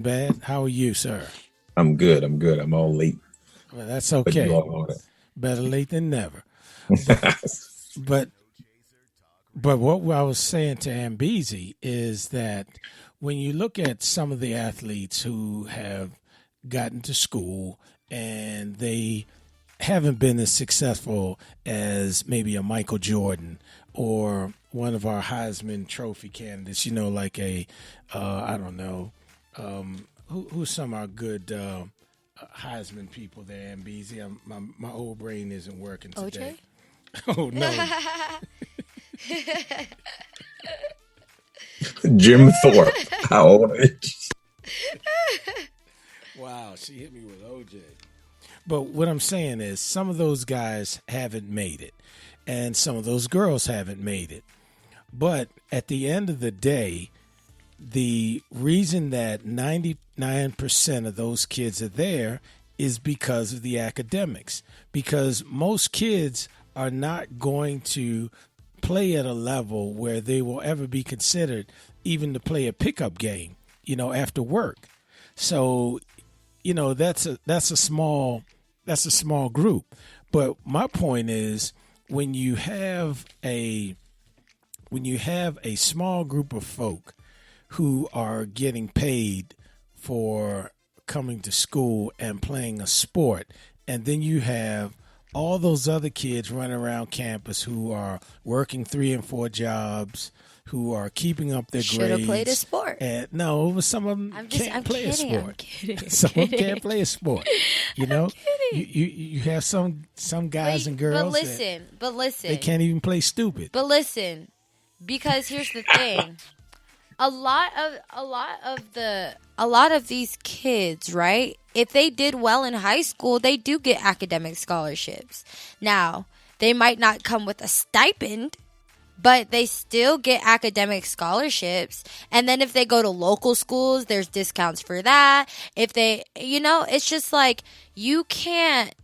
Bad. How are you, sir? I'm good. I'm good. I'm all late, Well, that's but you okay. all know Better late than never. But that. but but what I was saying to Ambezi is that when you look at some of the athletes who have gotten to school and they haven't been as successful as maybe a Michael Jordan or one of our Heisman Trophy candidates, like I don't know, who's some of our good Heisman people there, MBZ. My old brain isn't working today. OJ? Oh, no. Jim Thorpe. How old is he? Wow, she hit me with OJ. But what I'm saying is some of those guys haven't made it, and some of those girls haven't made it. But at the end of the day, the reason that 99% of those kids are there is because of the academics. Because most kids are not going to play at a level where they will ever be considered even to play a pickup game, after work. So, that's a small group. But my point is when you have a small group of folk who are getting paid for coming to school and playing a sport, and then you have all those other kids running around campus who are working 3 and 4 jobs, who are keeping up their Should have grades. played a sport. And no, some of them can't play a kidding. I'm sport. kidding. Some of them can't play a sport. You know, kidding. you have some guys and girls. But listen. they can't even play stupid. But listen, because here's the thing. A lot of these kids, right? If they did well in high school, they do get academic scholarships. Now, they might not come with a stipend, but they still get academic scholarships. And then if they go to local schools, there's discounts for that. If they, it's just like you can't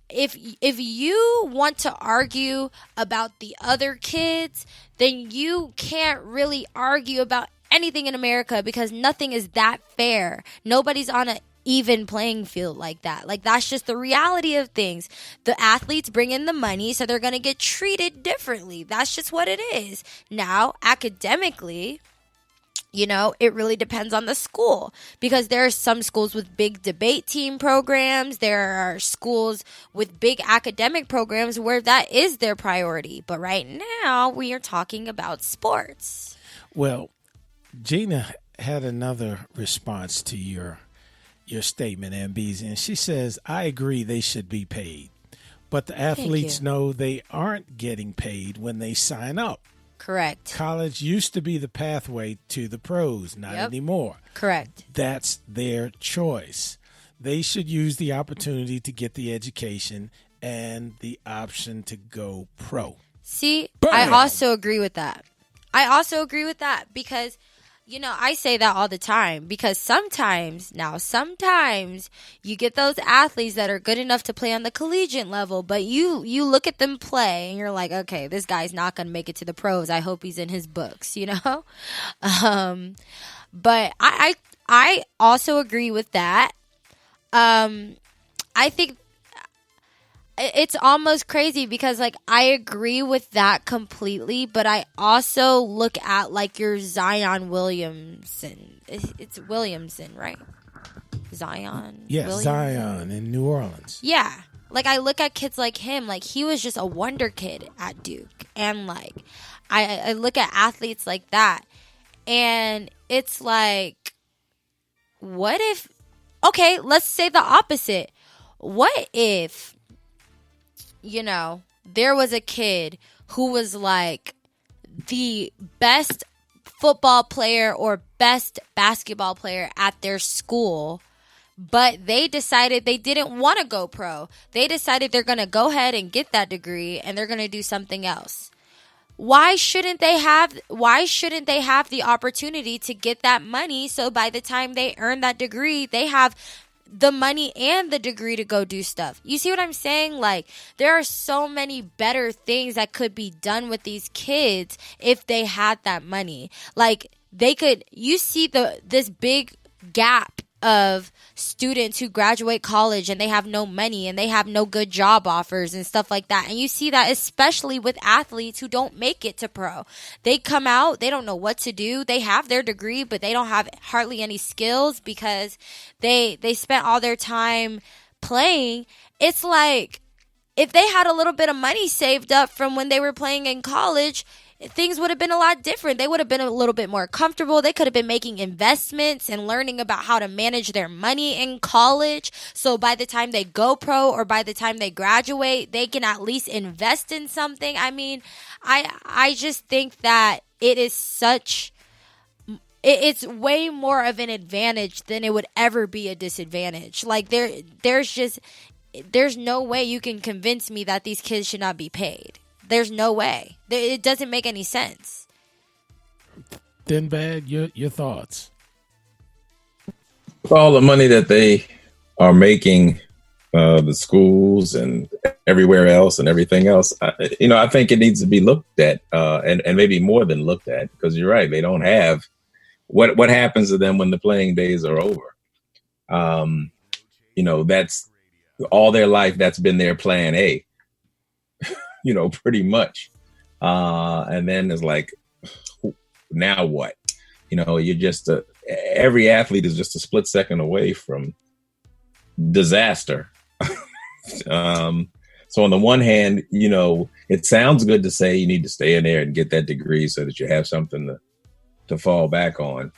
if you want to argue about the other kids, then you can't really argue about anything in America because nothing is that fair. Nobody's on an even playing field like that. Like, that's just the reality of things. The athletes bring in the money, so they're going to get treated differently. That's just what it is. Now, academically, it really depends on the school because there are some schools with big debate team programs. There are schools with big academic programs where that is their priority. But right now, we are talking about sports. Well, Gina had another response to your statement, MBZ, and she says, I agree they should be paid. But the athletes know they aren't getting paid when they sign up. Correct. College used to be the pathway to the pros, not anymore. Correct. That's their choice. They should use the opportunity to get the education and the option to go pro. See, Bam! I also agree with that. Because, I say that all the time because sometimes you get those athletes that are good enough to play on the collegiate level, but you look at them play and you're like, okay, this guy's not going to make it to the pros. I hope he's in his books, But I also agree with that. I think it's almost crazy because, I agree with that completely, but I also look at, your Zion Williamson. It's Williamson, right? Zion? Yes, Williamson? Zion in New Orleans. Yeah. I look at kids like him, he was just a wonder kid at Duke. And, I look at athletes like that, and it's like, what if... Okay, let's say the opposite. What if... there was a kid who was the best football player or best basketball player at their school, but they decided they didn't want to go pro. They decided they're going to go ahead and get that degree and they're going to do something else. Why shouldn't they have the opportunity to get that money so by the time they earn that degree, they have the money and the degree to go do stuff? You see what I'm saying? There are so many better things that could be done with these kids if they had that money. They could, you see this big gap of students who graduate college and they have no money and they have no good job offers and stuff like that. And you see that especially with athletes who don't make it to pro. They come out, they don't know what to do. They have their degree, but they don't have hardly any skills because they spent all their time playing. It's like if they had a little bit of money saved up from when they were playing in college, things would have been a lot different. They would have been a little bit more comfortable. They could have been making investments and learning about how to manage their money in college. So by the time they go pro or by the time they graduate, they can at least invest in something. I mean, I just think that it's way more of an advantage than it would ever be a disadvantage. Like there's no way you can convince me that these kids should not be paid. There's no way. It doesn't make any sense. Then, Bad, your thoughts? All the money that they are making, the schools and everywhere else and everything else, I think it needs to be looked at, and maybe more than looked at, because you're right. They don't have what happens to them when the playing days are over. That's all their life. That's been their plan A. Pretty much. And then it's like, now what? You're just every athlete is just a split second away from disaster. So on the one hand, it sounds good to say you need to stay in there and get that degree so that you have something to fall back on.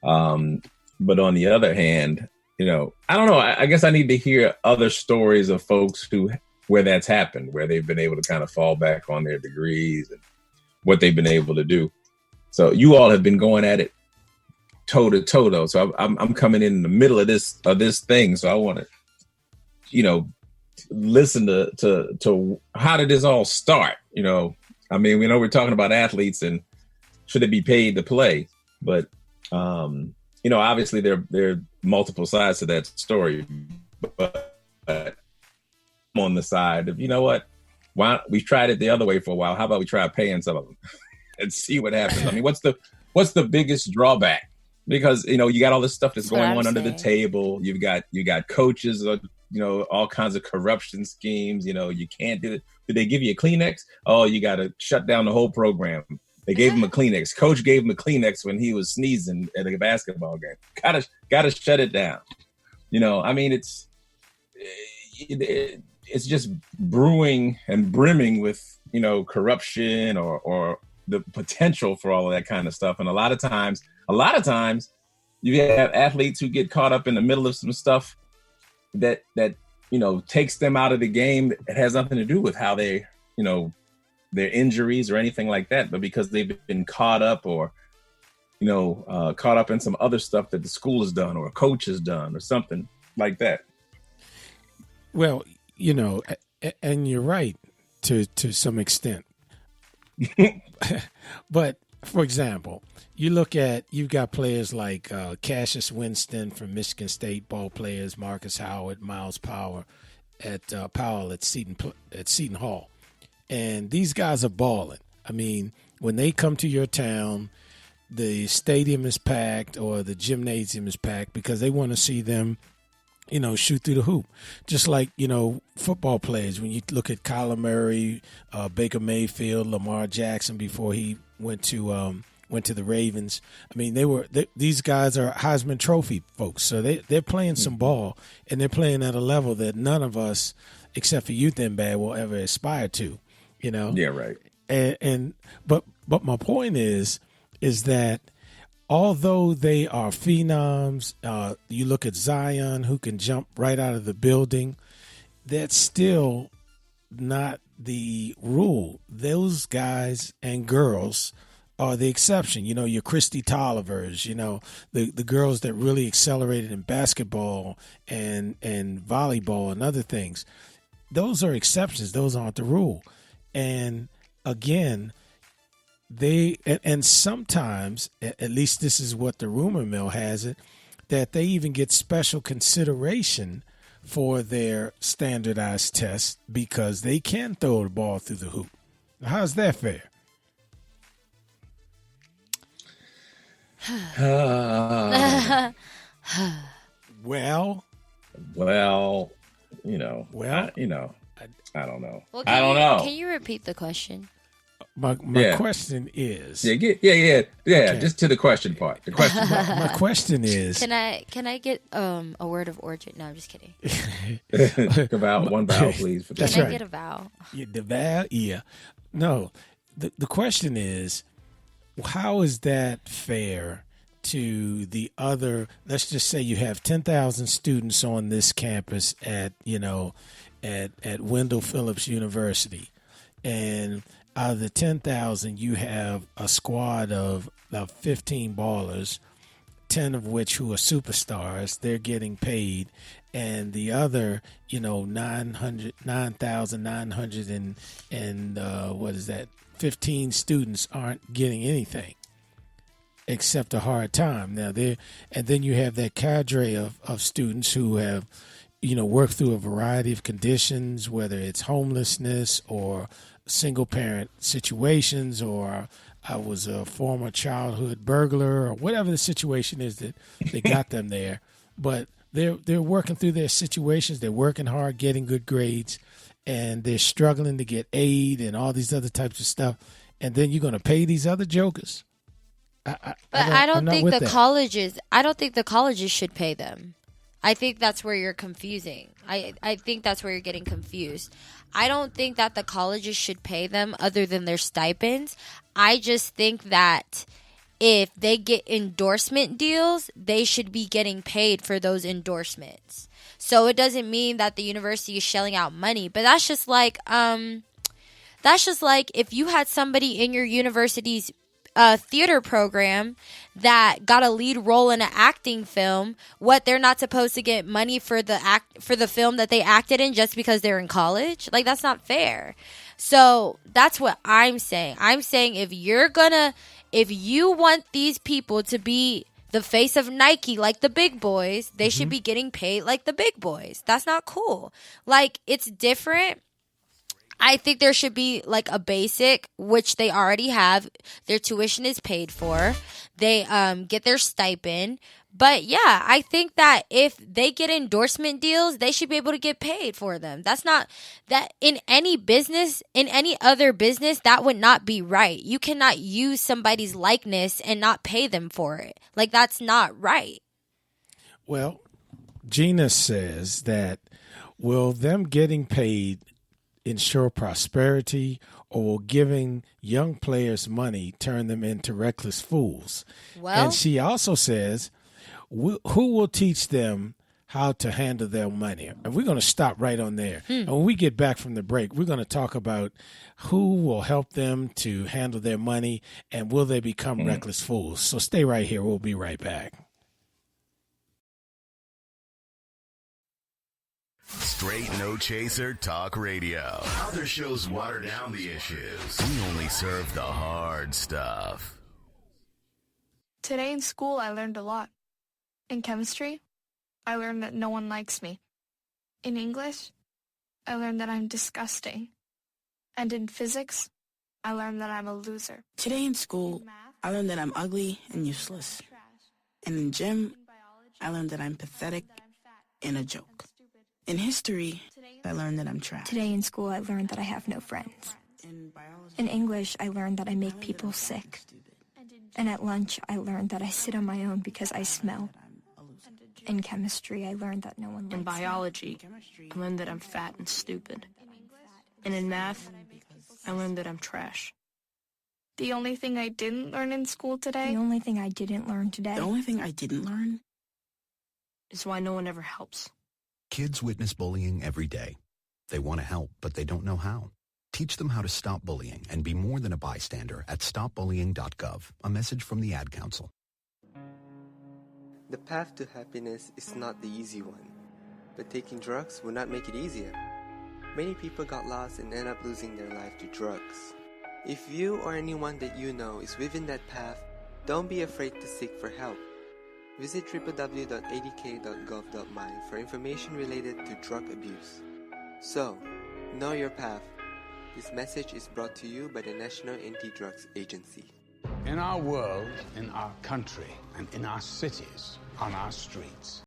But on the other hand, I don't know. I guess I need to hear other stories of folks where that's happened, where they've been able to kind of fall back on their degrees and what they've been able to do. So you all have been going at it toe to toe, though. So I'm coming in the middle of this thing. So I want to, listen to how did this all start? I mean, we know we're talking about athletes and should they be paid to play, but obviously there are multiple sides to that story, but on the side of, why we've tried it the other way for a while. How about we try paying some of them and see what happens? I mean, what's the biggest drawback? Because, you got all this stuff that's going on under the table. You got coaches, all kinds of corruption schemes. You can't do it. Did they give you a Kleenex? Oh, you got to shut down the whole program. They gave him a Kleenex. Coach gave him a Kleenex when he was sneezing at a basketball game. Gotta shut it down. I mean, it's just brewing and brimming with, corruption or the potential for all of that kind of stuff. And a lot of times you have athletes who get caught up in the middle of some stuff that takes them out of the game. It has nothing to do with how they, their injuries or anything like that, but because they've been caught up or, caught up in some other stuff that the school has done or a coach has done or something like that. Well, and you're right to some extent. But for example, you've got players like Cassius Winston from Michigan State, ball players, Marcus Howard, Miles Powell at Seton Hall. And these guys are balling. I mean, when they come to your town, the stadium is packed or the gymnasium is packed because they want to see them shoot through the hoop. Just like, football players, when you look at Kyler Murray, Baker Mayfield, Lamar Jackson before he went to the Ravens. I mean, these guys are Heisman Trophy folks. So they're playing some ball, and they're playing at a level that none of us, except for you, then Bad, will ever aspire to, Yeah, right. But my point is that although they are phenoms, you look at Zion, who can jump right out of the building, that's still not the rule. Those guys and girls are the exception. Your Christy Tollivers, the girls that really accelerated in basketball and volleyball and other things. Those are exceptions. Those aren't the rule. And again, and sometimes, at least this is what the rumor mill has it, that they even get special consideration for their standardized tests because they can throw the ball through the hoop. How's that fair? Well, you know, well, I don't know. Well, I don't know. Can you repeat the question? My question is. Yeah. Okay. Just to the question part. The question part. My question is. Can I get a word of origin? No, I'm just kidding. One vowel, please. That's Can right. I get a vowel? Yeah, the vowel, yeah. No, the question is, how is that fair to the other? Let's just say you have 10,000 students on this campus at Wendell Phillips University, and out of the 10,000, you have a squad of 15 ballers, 10 of which who are superstars. They're getting paid, and the other, 9,900 and what is that? 15 students aren't getting anything except a hard time. Now and then you have that cadre of students who have, worked through a variety of conditions, whether it's homelessness or single parent situations, or I was a former childhood burglar, or whatever the situation is that they got them there. But they're working through their situations. They're working hard, getting good grades, and they're struggling to get aid and all these other types of stuff. And then you're going to pay these other jokers. I don't think the colleges should pay them. I think that's where you're confusing. I think that's where you're getting confused. I don't think that the colleges should pay them other than their stipends. I just think that if they get endorsement deals, they should be getting paid for those endorsements. So it doesn't mean that the university is shelling out money, but that's just like if you had somebody in your university's theater program that got a lead role in an acting film, they're not supposed to get money for the film that they acted in just because they're in college? Like, that's not fair. So that's what I'm saying. I'm saying if you want these people to be the face of Nike like the big boys, they should be getting paid like the big boys. That's not cool. Like, it's different. I think there should be like a basic, which they already have. Their tuition is paid for. They get their stipend. But yeah, I think that if they get endorsement deals, they should be able to get paid for them. That's not that in any business, in any other business, that would not be right. You cannot use somebody's likeness and not pay them for it. Like, that's not right. Well, Gina says that will them getting paid ensure prosperity, or will giving young players money turn them into reckless fools? Well, and she also says, who will teach them how to handle their money? And we're going to stop right on there. And when we get back from the break, we're going to talk about who will help them to handle their money, and will they become reckless fools? So stay right here. We'll be right back. Straight No Chaser Talk Radio. Other shows water down the issues. We only serve the hard stuff. Today in school, I learned a lot. In chemistry, I learned that no one likes me. In English, I learned that I'm disgusting. And in physics, I learned that I'm a loser. Today in school, I learned that I'm ugly and useless. And in gym, I learned that I'm pathetic and a joke. In history, I learned that I'm trash. Today in school, I learned that I have no friends. In English, I learned that I make people sick. And at lunch, I learned that I sit on my own because I smell. In chemistry, I learned that no one likes me. In biology, I learned that I'm fat and stupid. And in math, I learned that I'm trash. The only thing I didn't learn in school today? The only thing I didn't learn today. The only thing I didn't learn is why no one ever helps. Kids witness bullying every day. They want to help, but they don't know how. Teach them how to stop bullying and be more than a bystander at stopbullying.gov. A message from the Ad Council. The path to happiness is not the easy one, but taking drugs will not make it easier. Many people got lost and end up losing their life to drugs. If you or anyone that you know is within that path, don't be afraid to seek for help. Visit www.adk.gov.my for information related to drug abuse. So, know your path. This message is brought to you by the National Anti-Drugs Agency. In our world, in our country, and in our cities, on our streets.